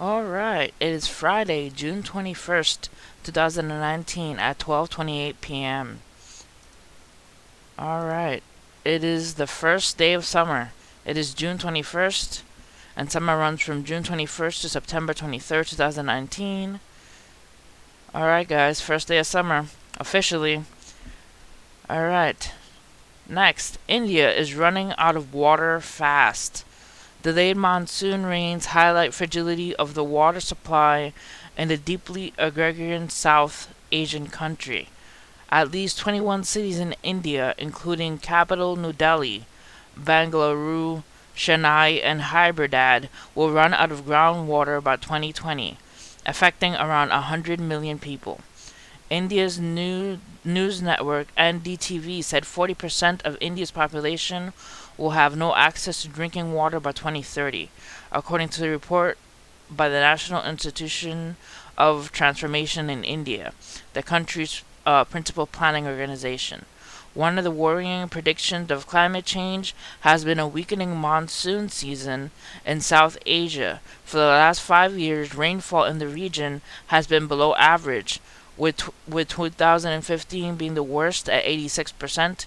Alright, it is Friday, June 21st, 2019 at 12:28 p.m. Alright, it is the first day of summer. It is June 21st, and summer runs from June 21st to September 23rd, 2019. Alright, guys, first day of summer, officially. Alright, next, India is running out of water fast. Delayed monsoon rains highlight fragility of the water supply in the deeply agrarian South Asian country. At least 21 cities in India, including capital New Delhi, Bangalore, Chennai, and Hyderabad, will run out of groundwater by 2020, affecting around 100 million people. India's new news network NDTV said 40% of India's population will have no access to drinking water by 2030, according to the report by the National Institution of Transformation in India, the country's principal planning organization. One of the worrying predictions of climate change has been a weakening monsoon season in South Asia. For the last 5 years, rainfall in the region has been below average, with 2015 being the worst at 86%.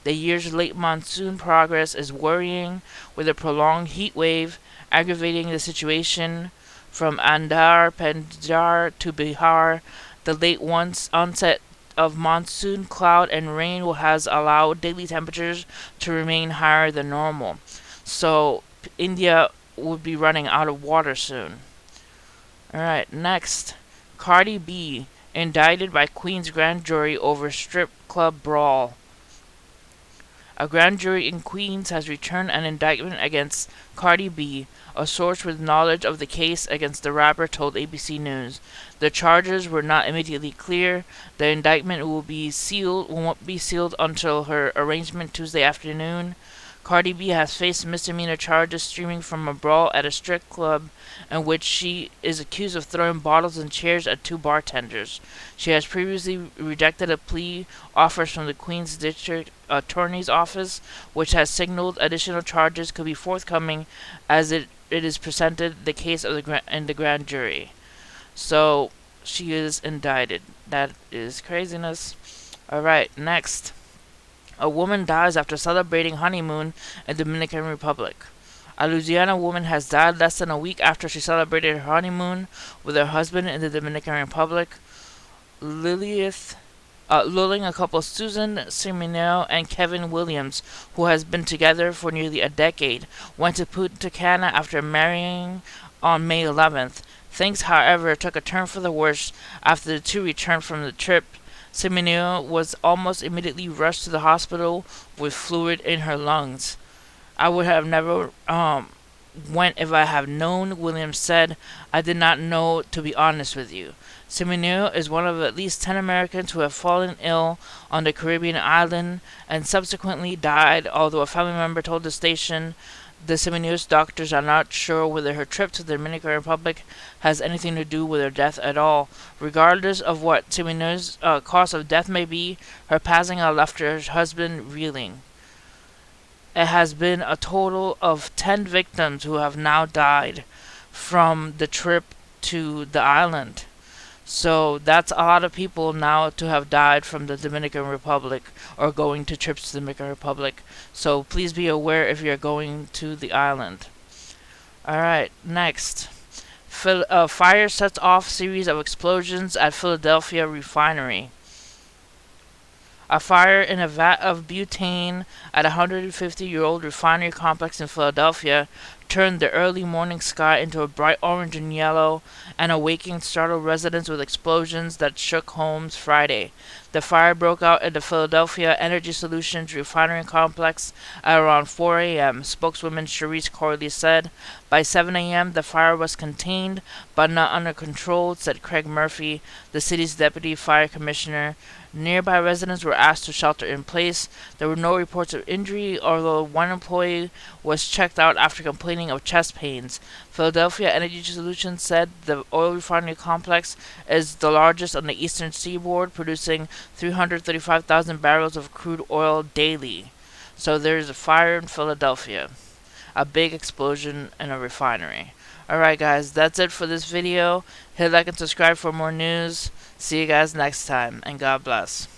The year's late monsoon progress is worrying, with a prolonged heat wave aggravating the situation from Andhra Pradesh to Bihar. The late onset of monsoon cloud and rain has allowed daily temperatures to remain higher than normal. So India would be running out of water soon. Alright, next. Cardi B indicted by Queen's grand jury over strip club brawl. A grand jury in Queens has returned an indictment against Cardi B, a source with knowledge of the case against the rapper told ABC News. The charges were not immediately clear. The indictment won't be sealed until her arraignment Tuesday afternoon. Cardi B has faced misdemeanor charges stemming from a brawl at a strip club in which she is accused of throwing bottles and chairs at two bartenders. She has previously rejected a plea offers from the Queens District Attorney's Office, which has signaled additional charges could be forthcoming as it is presented the case of in the grand jury. So she is indicted. That is craziness. Alright, next. A woman dies after celebrating honeymoon in Dominican Republic. A Louisiana woman has died less than a week after she celebrated her honeymoon with her husband in the Dominican Republic. Lulling a couple, Susan Seminole and Kevin Williams, who has been together for nearly a decade, went to Punta Cana after marrying on May 11th. Things, however, took a turn for the worse after the two returned from the trip. Seminole was almost immediately rushed to the hospital with fluid in her lungs. I would have never went if I had known, Williams said. I did not know, to be honest with you. Seminole is one of at least 10 Americans who have fallen ill on the Caribbean island and subsequently died, although a family member told the station the Seminole's doctors are not sure whether her trip to the Dominican Republic has anything to do with her death at all. Regardless of what Seminole's cause of death may be, her passing out left her husband reeling. It has been a total of 10 victims who have now died from the trip to the island. So that's a lot of people now to have died from the Dominican Republic or going to trips to the Dominican Republic. So please be aware if you're going to the island. Alright, next. Fire sets off series of explosions at Philadelphia refinery. A fire in a vat of butane at a 150-year-old refinery complex in Philadelphia turned the early morning sky into a bright orange and yellow and awakened startled residents with explosions that shook homes Friday. The fire broke out at the Philadelphia Energy Solutions refinery complex at around 4 a.m., spokeswoman Charisse Corley said. By 7 a.m., the fire was contained but not under control, said Craig Murphy, the city's deputy fire commissioner. Nearby residents were asked to shelter in place. There were no reports of injury, although one employee was checked out after complaining of chest pains. Philadelphia Energy Solutions said the oil refinery complex is the largest on the eastern seaboard, producing 335,000 barrels of crude oil daily. So there's a fire in Philadelphia. a big explosion in a refinery. Alright guys, that's it for this video. Hit like and subscribe for more news. See you guys next time, and God bless.